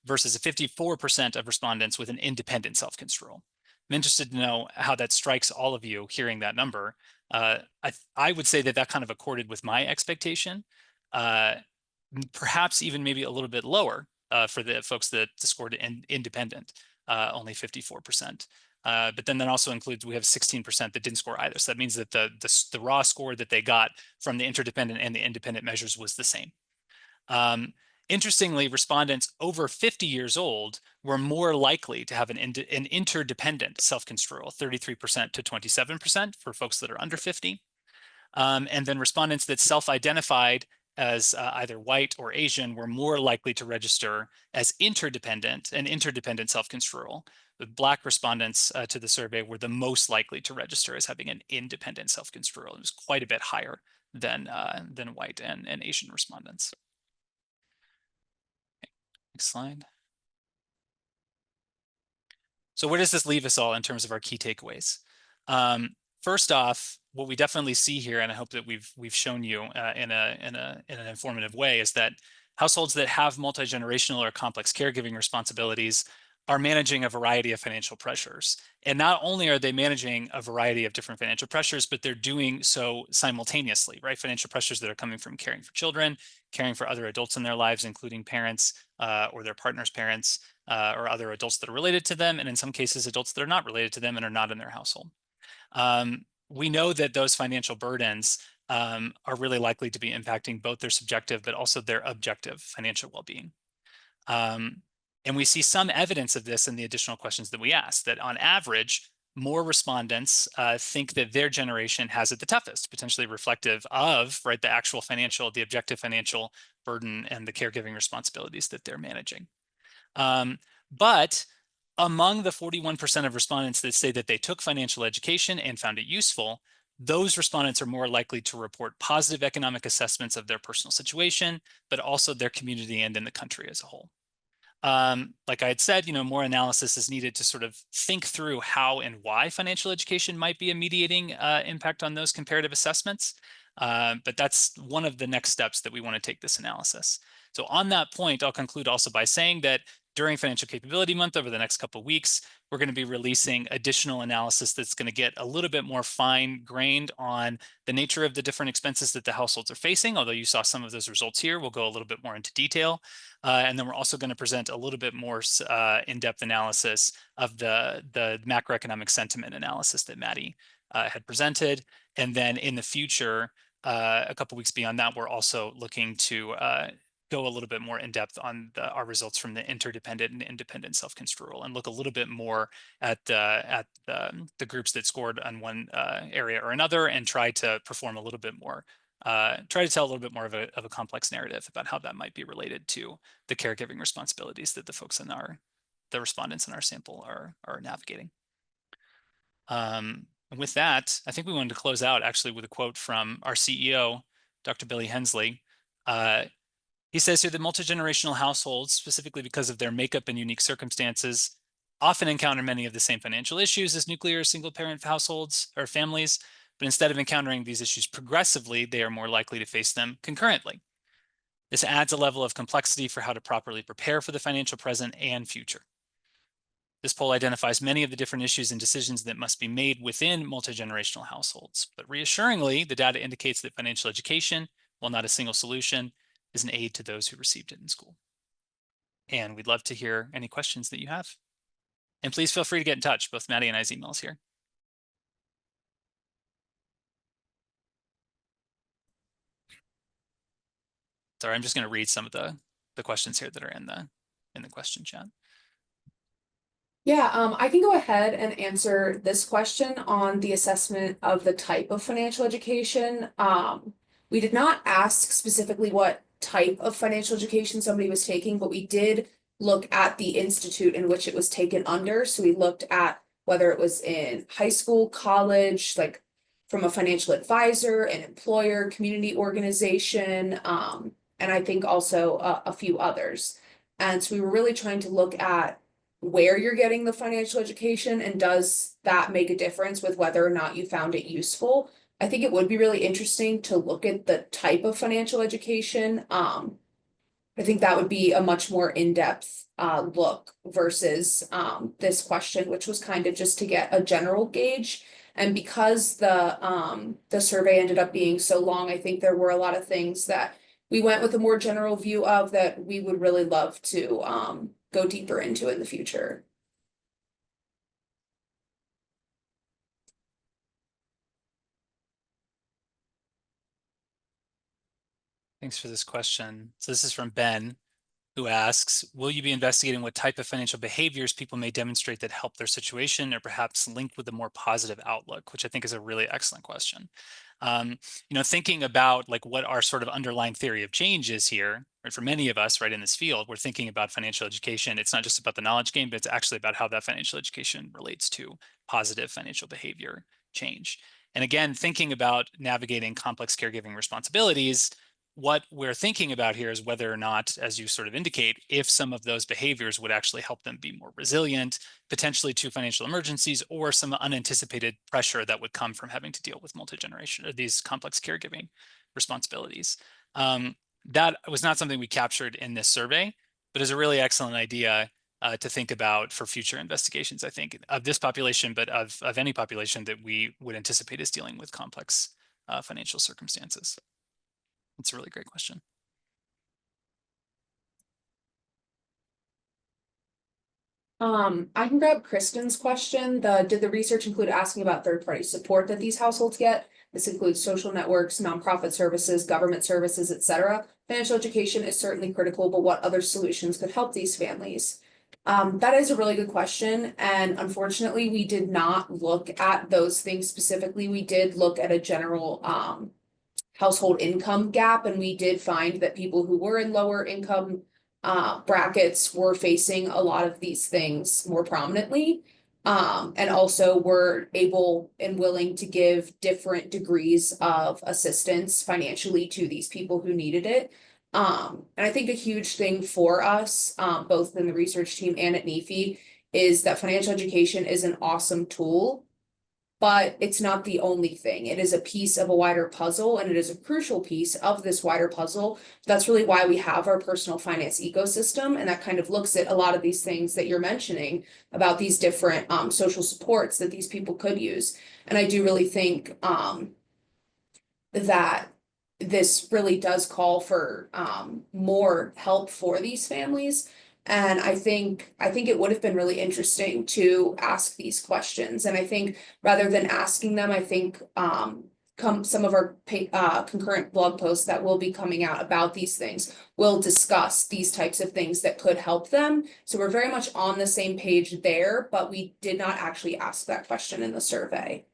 versus a 54% of respondents with an independent self-construal. I'm interested to know how that strikes all of you hearing that number. I would say that that kind of accorded with my expectation, perhaps even maybe a little bit lower for the folks that scored independent, only 54%. But then that also includes, we have 16% that didn't score either. So that means that the raw score that they got from the interdependent and the independent measures was the same. Interestingly, respondents over 50 years old were more likely to have an interdependent self-construal, 33% to 27% for folks that are under 50. And then respondents that self-identified as either white or Asian were more likely to register as an interdependent self-construal. The Black respondents to the survey were the most likely to register as having an independent self-construal. It was quite a bit higher than white and Asian respondents. Okay, next slide. So where does this leave us all in terms of our key takeaways? First off, what we definitely see here, and I hope that we've shown you in an informative way, is that households that have multi-generational or complex caregiving responsibilities are managing a variety of financial pressures. And not only are they managing a variety of different financial pressures, but they're doing so simultaneously, right? Financial pressures that are coming from caring for children, caring for other adults in their lives, including parents or their partner's parents or other adults that are related to them, and in some cases, adults that are not related to them and are not in their household. We know that those financial burdens are really likely to be impacting both their subjective but also their objective financial well-being. And we see some evidence of this in the additional questions that we asked, that on average, more respondents think that their generation has it the toughest, potentially reflective of, right, the actual financial, the objective financial burden and the caregiving responsibilities that they're managing. But among the 41% of respondents that say that they took financial education and found it useful, those respondents are more likely to report positive economic assessments of their personal situation, but also their community and in the country as a whole. Like I had said, more analysis is needed to sort of think through how and why financial education might be a mediating impact on those comparative assessments. But that's one of the next steps that we want to take this analysis. So on that point, I'll conclude also by saying that during Financial Capability Month over the next couple of weeks, we're going to be releasing additional analysis that's going to get a little bit more fine-grained on the nature of the different expenses that the households are facing. Although you saw some of those results here, we'll go a little bit more into detail. And then we're also going to present a little bit more in-depth analysis of the macroeconomic sentiment analysis that Maddie had presented. And then in the future, a couple weeks beyond that, we're also looking to go a little bit more in depth on our results from the interdependent and independent self-construal, and look a little bit more at the groups that scored on one area or another, and try to perform a little bit more, try to tell a little bit more of a complex narrative about how that might be related to the caregiving responsibilities that the folks in the respondents in our sample are navigating. And with that, I think we wanted to close out actually with a quote from our CEO, Dr. Billy Hensley. He says here that multi-generational households, specifically because of their makeup and unique circumstances, often encounter many of the same financial issues as nuclear single-parent households or families, but instead of encountering these issues progressively, they are more likely to face them concurrently. This adds a level of complexity for how to properly prepare for the financial present and future. This poll identifies many of the different issues and decisions that must be made within multi-generational households, but reassuringly, the data indicates that financial education, while not a single solution, is an aid to those who received it in school. And we'd love to hear any questions that you have. And please feel free to get in touch, both Maddie and I's emails here. Sorry, I'm just going to read some of the questions here that are in the question chat. Yeah, I can go ahead and answer this question on the assessment of the type of financial education. We did not ask specifically what type of financial education somebody was taking, but we did look at the institute in which it was taken under. So we looked at whether it was in high school, college, like from a financial advisor, an employer, community organization, and I think also a few others. And so we were really trying to look at where you're getting the financial education, and does that make a difference with whether or not you found it useful. I think it would be really interesting to look at the type of financial education. I think that would be a much more in-depth look versus this question, which was kind of just to get a general gauge. And because the survey ended up being so long, I think there were a lot of things that we went with a more general view of that we would really love to go deeper into in the future. Thanks for this question. So this is from Ben, who asks, will you be investigating what type of financial behaviors people may demonstrate that help their situation, or perhaps linked with a more positive outlook, which I think is a really excellent question. Thinking about like what our sort of underlying theory of change is here, right? For many of us, right, in this field, we're thinking about financial education. It's not just about the knowledge game, but it's actually about how that financial education relates to positive financial behavior change. And again, thinking about navigating complex caregiving responsibilities, what we're thinking about here is whether or not, as you sort of indicate, if some of those behaviors would actually help them be more resilient, potentially to financial emergencies, or some unanticipated pressure that would come from having to deal with multi-generation or these complex caregiving responsibilities. That was not something we captured in this survey, but is a really excellent idea to think about for future investigations, I think, of this population, but of any population that we would anticipate is dealing with complex financial circumstances. It's a really great question. I can grab Kristen's question. Did the research include asking about third-party support that these households get? This includes social networks, nonprofit services, government services, etc. Financial education is certainly critical, but what other solutions could help these families? That is a really good question. And unfortunately, we did not look at those things specifically. We did look at a general household income gap, and we did find that people who were in lower income brackets were facing a lot of these things more prominently, and also were able and willing to give different degrees of assistance financially to these people who needed it. And I think a huge thing for us, both in the research team and at NEFE, is that financial education is an awesome tool, but it's not the only thing. It is a piece of a wider puzzle, and it is a crucial piece of this wider puzzle. That's really why we have our personal finance ecosystem, and that kind of looks at a lot of these things that you're mentioning about these different social supports that these people could use. And I do really think that this really does call for more help for these families. And I think it would have been really interesting to ask these questions. And I think rather than asking them, I think some of our concurrent blog posts that will be coming out about these things will discuss these types of things that could help them. So we're very much on the same page there, but we did not actually ask that question in the survey.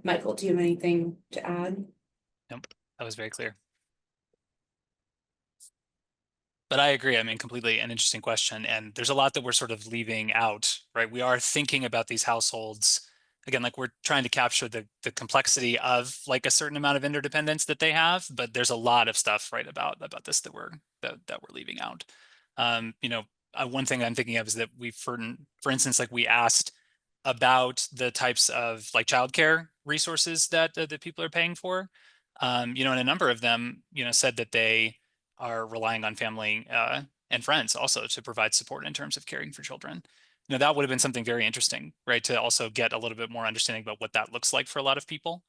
Michael, do you have anything to add? Nope, that was very clear. But I agree. I mean, completely an interesting question. And there's a lot that we're sort of leaving out, right? We are thinking about these households. Again, like we're trying to capture the complexity of like a certain amount of interdependence that they have, but there's a lot of stuff, right, about this that we're leaving out. One thing I'm thinking of is that we, for instance, like we asked about the types of like childcare resources that people are paying for. And a number of them, said that they are relying on family and friends also to provide support in terms of caring for children. That would have been something very interesting, right? To also get a little bit more understanding about what that looks like for a lot of people.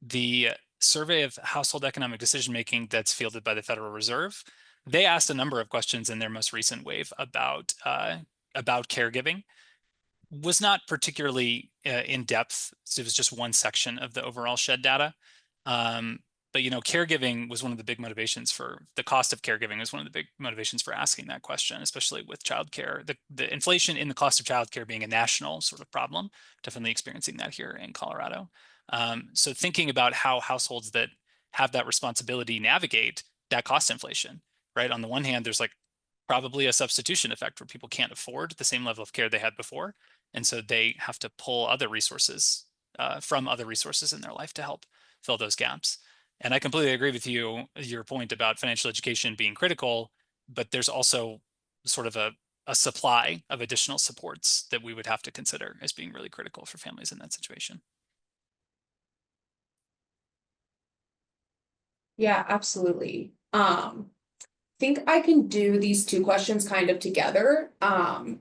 The survey of household economic decision-making that's fielded by the Federal Reserve, they asked a number of questions in their most recent wave about caregiving. Was not particularly in depth. So it was just one section of the overall shed data. But caregiving was one of the big motivations for the cost of caregiving is one of the big motivations for asking that question, especially with childcare. The inflation in the cost of childcare being a national sort of problem, definitely experiencing that here in Colorado. So thinking about how households that have that responsibility navigate that cost inflation, right? On the one hand, there's like probably a substitution effect where people can't afford the same level of care they had before. And so they have to pull other resources from other resources in their life to help fill those gaps. And I completely agree with you, your point about financial education being critical, but there's also sort of a supply of additional supports that we would have to consider as being really critical for families in that situation. Yeah, absolutely. Think I can do these two questions kind of together.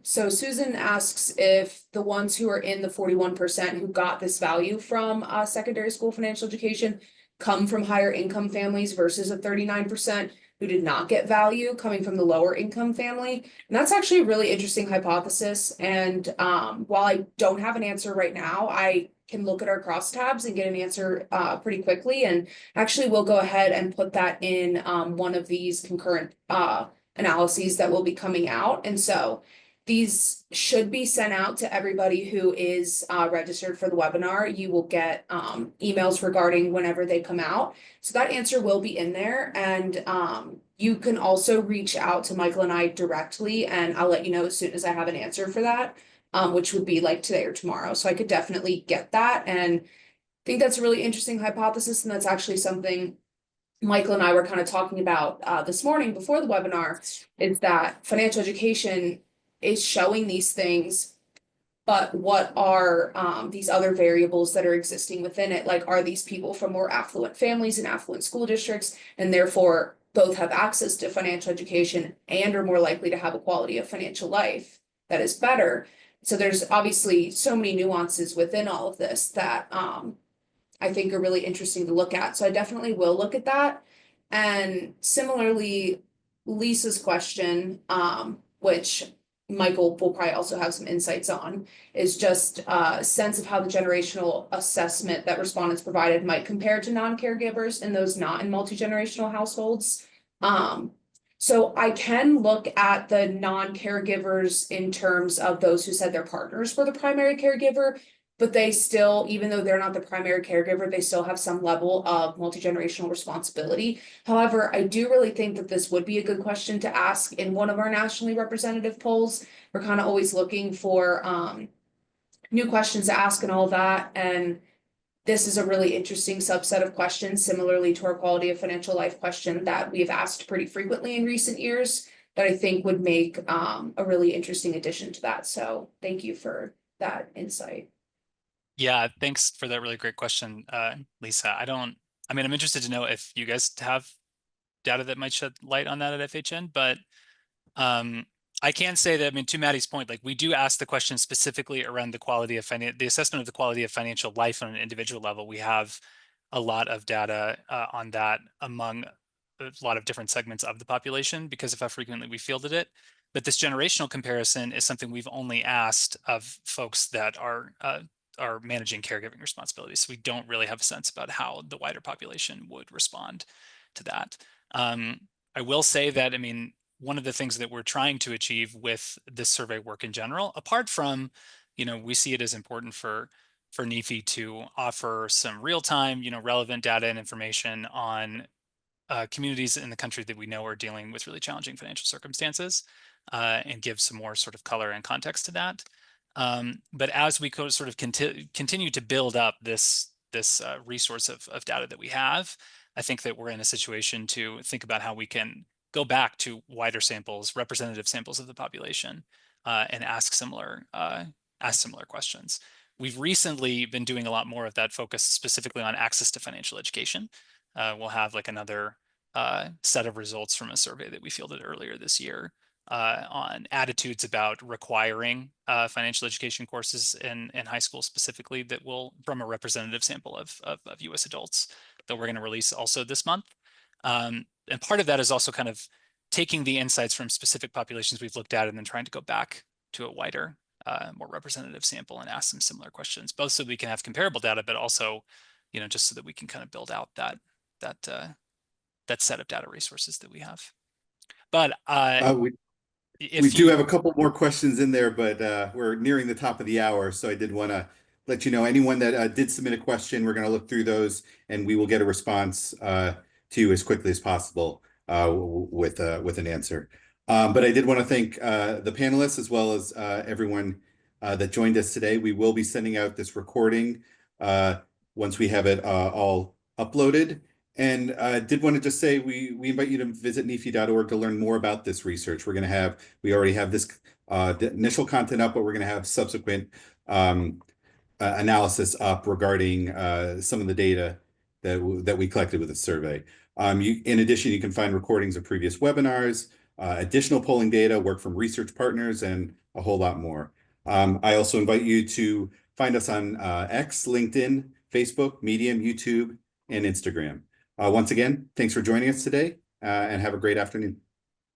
So Susan asks if the ones who are in the 41% who got this value from secondary school financial education come from higher income families versus a 39% who did not get value coming from the lower income family. And that's actually a really interesting hypothesis. And while I don't have an answer right now, I can look at our crosstabs and get an answer pretty quickly. And actually, we'll go ahead and put that in one of these concurrent analyses that will be coming out. And so these should be sent out to everybody who is registered for the webinar. You will get emails regarding whenever they come out. So that answer will be in there. And you can also reach out to Michael and I directly, and I'll let you know as soon as I have an answer for that. Which would be like today or tomorrow. So I could definitely get that. And I think that's a really interesting hypothesis. And that's actually something Michael and I were kind of talking about this morning before the webinar, is that financial education is showing these things, but what are these other variables that are existing within it? Like, are these people from more affluent families and affluent school districts, and therefore both have access to financial education and are more likely to have a quality of financial life that is better? So there's obviously so many nuances within all of this that I think are really interesting to look at. So I definitely will look at that. And similarly, Lisa's question, which Michael will probably also have some insights on, is just a sense of how the generational assessment that respondents provided might compare to non-caregivers and those not in multi-generational households. So I can look at the non-caregivers in terms of those who said their partners were the primary caregiver, but they still, even though they're not the primary caregiver, they still have some level of multi-generational responsibility. However, I do really think that this would be a good question to ask in one of our nationally representative polls. We're kind of always looking for new questions to ask and all of that. And this is a really interesting subset of questions, similarly to our quality of financial life question that we have asked pretty frequently in recent years, that I think would make a really interesting addition to that. So thank you for that insight. Yeah, thanks for that really great question, Lisa. I'm interested to know if you guys have data that might shed light on that at FHN, but I can say that, to Maddie's point, like we do ask the question specifically around the assessment of the quality of financial life on an individual level. We have a lot of data on that among a lot of different segments of the population because of how frequently we fielded it. But this generational comparison is something we've only asked of folks that are are managing caregiving responsibilities. So we don't really have a sense about how the wider population would respond to that. I will say that, I mean, one of the things that we're trying to achieve with this survey work in general, apart from, we see it as important for NEFE to offer some real-time, relevant data and information on communities in the country that we know are dealing with really challenging financial circumstances, and give some more sort of color and context to that. But as we sort of continue to build up this resource of data that we have, I think that we're in a situation to think about how we can go back to wider samples, representative samples of the population, and ask similar questions. We've recently been doing a lot more of that focused specifically on access to financial education. We'll have like another set of results from a survey that we fielded earlier this year on attitudes about requiring financial education courses in high school specifically, that will, from a representative sample of US adults, that we're going to release also this month. And part of that is also kind of taking the insights from specific populations we've looked at and then trying to go back to a wider, more representative sample and ask some similar questions, both so we can have comparable data, but also, just so that we can kind of build out that set of data resources that we have. But we do have a couple more questions in there, but we're nearing the top of the hour, so I did want to let you know, anyone that did submit a question, we're going to look through those and we will get a response to you as quickly as possible with an answer. But I did want to thank the panelists as well as everyone that joined us today. We will be sending out this recording once we have it all uploaded. And I did want to just say, we invite you to visit nefe.org to learn more about this research. We already have this the initial content up, but we're going to have subsequent analysis up regarding some of the data that we collected with the survey. In addition, you can find recordings of previous webinars, additional polling data, work from research partners, and a whole lot more. I also invite you to find us on X, LinkedIn, Facebook, Medium, YouTube, and Instagram. Once again, thanks for joining us today, and have a great afternoon.